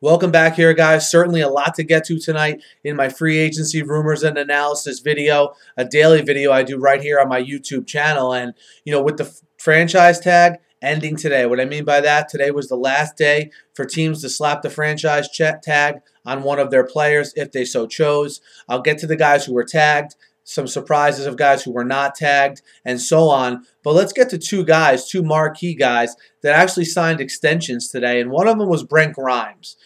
Welcome back here, guys. Certainly a lot to get to tonight in my free agency rumors and analysis video, a daily video I do right here on my YouTube channel. And, with the franchise tag ending today, what I mean by that, today was the last day for teams to slap the franchise tag on one of their players if they so chose. I'll get to the guys who were tagged, some surprises of guys who were not tagged, and so on. But let's get to two marquee guys that actually signed extensions today, and one of them was Brent Grimes.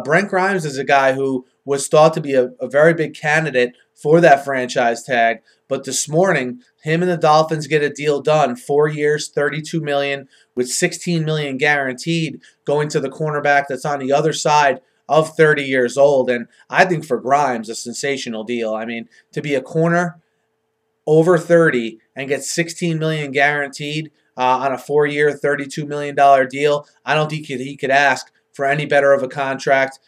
Brent Grimes is a guy who was thought to be a very big candidate for that franchise tag, but this morning, him and the Dolphins get a deal done, 4 years, $32 million, with $16 million guaranteed, going to the cornerback that's on the other side of 30 years old. And I think for Grimes, a sensational deal. I mean, to be a corner over 30 and get $16 million guaranteed on a 4-year, $32 million deal, I don't think he could ask for any better of a contract.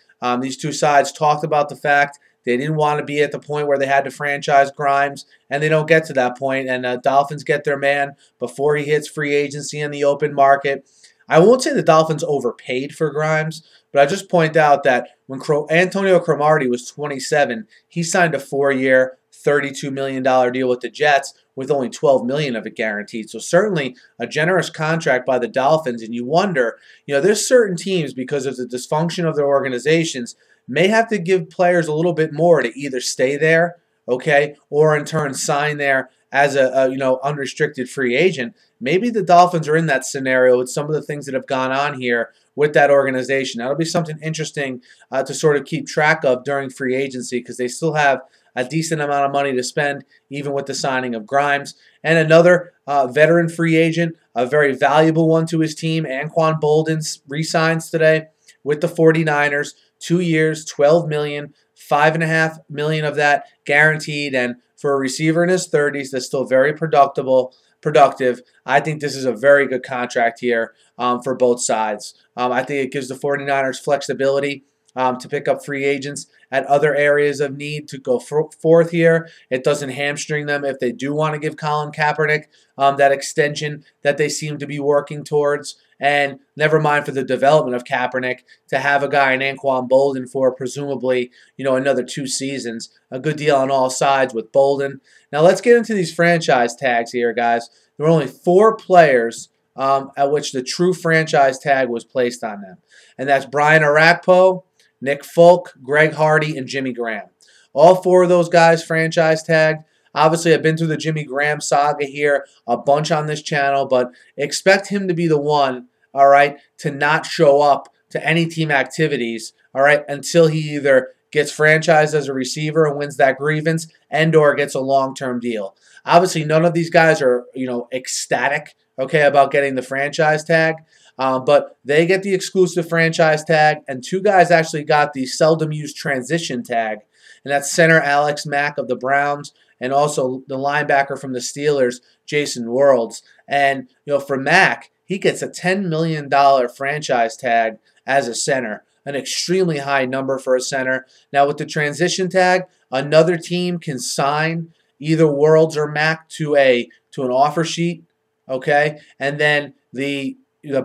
These two sides talked about the fact they didn't want to be at the point where they had to franchise Grimes, and they don't get to that point. And Dolphins get their man before he hits free agency in the open market. I won't say the Dolphins overpaid for Grimes, but I just point out that when Antonio Cromartie was 27, he signed a 4-year, $32 million deal with the Jets with only $12 million of it guaranteed. So certainly a generous contract by the Dolphins. And you wonder, there's certain teams, because of the dysfunction of their organizations, may have to give players a little bit more to either stay there, okay, or in turn sign there as a unrestricted free agent. Maybe the Dolphins are in that scenario with some of the things that have gone on here with that organization. That'll be something interesting to sort of keep track of during free agency, because they still have a decent amount of money to spend, even with the signing of Grimes. And another veteran free agent, a very valuable one to his team, Anquan Boldin, re-signs today with the 49ers, 2 years, $12 million, $5.5 million of that guaranteed. And for a receiver in his 30s that's still very productive, I think this is a very good contract here for both sides. I think it gives the 49ers flexibility to pick up free agents at other areas of need to go forth here. It doesn't hamstring them if they do want to give Colin Kaepernick that extension that they seem to be working towards. And never mind for the development of Kaepernick, to have a guy in Anquan Boldin for presumably, another 2 seasons. A good deal on all sides with Boldin. Now let's get into these franchise tags here, guys. There were only 4 players at which the true franchise tag was placed on them. And that's Brian Orakpo, Nick Folk, Greg Hardy, and Jimmy Graham. All 4 of those guys franchise tagged. Obviously, I've been through the Jimmy Graham saga here a bunch on this channel, but expect him to be the one, all right, to not show up to any team activities, all right, until he either gets franchised as a receiver and wins that grievance and or gets a long-term deal. Obviously, none of these guys are, ecstatic, okay, about getting the franchise tag, but they get the exclusive franchise tag, and 2 guys actually got the seldom-used transition tag, and that's center Alex Mack of the Browns and also the linebacker from the Steelers, Jason Worlds. And, for Mack, he gets a $10 million franchise tag as a center, an extremely high number for a center. Now, with the transition tag, another team can sign either Worlds or Mack to an offer sheet, okay? And then the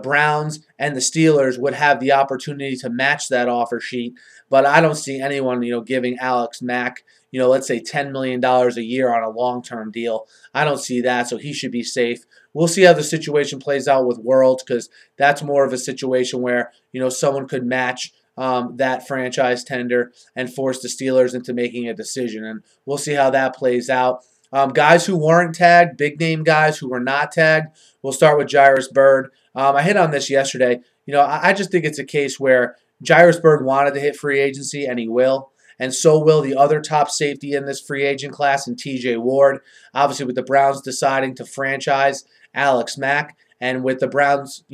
Browns and the Steelers would have the opportunity to match that offer sheet. But I don't see anyone, giving Alex Mack, let's say $10 million a year on a long-term deal. I don't see that, so he should be safe. We'll see how the situation plays out with Worlds, because that's more of a situation where, someone could match that franchise tender and force the Steelers into making a decision. And we'll see how that plays out. Guys who weren't tagged, big-name guys who were not tagged, we'll start with Jairus Byrd. I hit on this yesterday. I just think it's a case where Jairus Byrd wanted to hit free agency, and he will. And so will the other top safety in this free agent class, in TJ Ward. Obviously, with the Browns deciding to franchise Alex Mack, and with the Browns,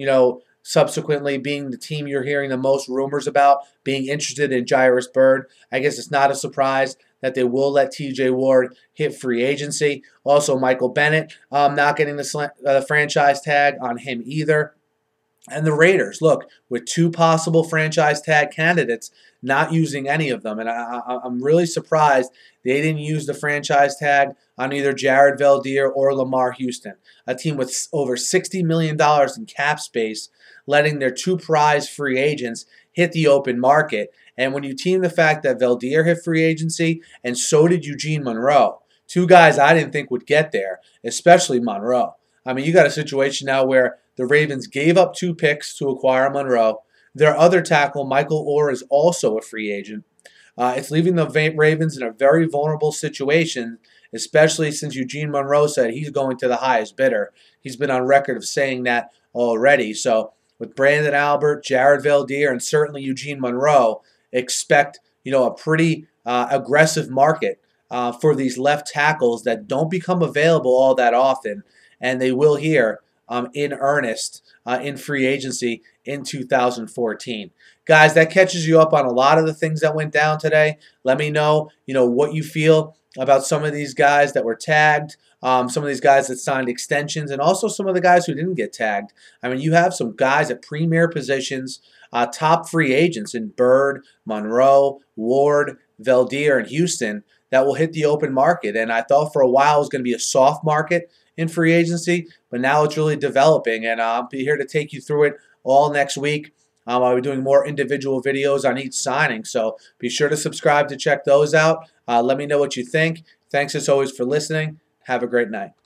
subsequently being the team you're hearing the most rumors about being interested in Jairus Byrd, I guess it's not a surprise that they will let TJ Ward hit free agency. Also, Michael Bennett not getting the franchise tag on him either. And the Raiders, look, with 2 possible franchise tag candidates, not using any of them. And I'm really surprised they didn't use the franchise tag on either Jared Veldheer or Lamar Houston, a team with over $60 million in cap space, letting their 2 prize free agents hit the open market. And when you team the fact that Veldheer hit free agency, and so did Eugene Monroe, two guys I didn't think would get there, especially Monroe. I mean, you got a situation now where the Ravens gave up 2 picks to acquire Monroe. Their other tackle, Michael Orr, is also a free agent. It's leaving the Ravens in a very vulnerable situation, especially since Eugene Monroe said he's going to the highest bidder. He's been on record of saying that already. So with Brandon Albert, Jared Veldheer, and certainly Eugene Monroe, expect a pretty aggressive market for these left tackles that don't become available all that often, and they will here in earnest in free agency in 2014. Guys, that catches you up on a lot of the things that went down today. Let me know, what you feel about some of these guys that were tagged, some of these guys that signed extensions, and also some of the guys who didn't get tagged. I mean, you have some guys at premier positions, top free agents in Bird, Monroe, Ward, Veldheer, and Houston that will hit the open market. And I thought for a while it was going to be a soft market in free agency, but now it's really developing, and I'll be here to take you through it all next week. I'll be doing more individual videos on each signing, so be sure to subscribe to check those out. Let me know what you think. Thanks as always for listening. Have a great night.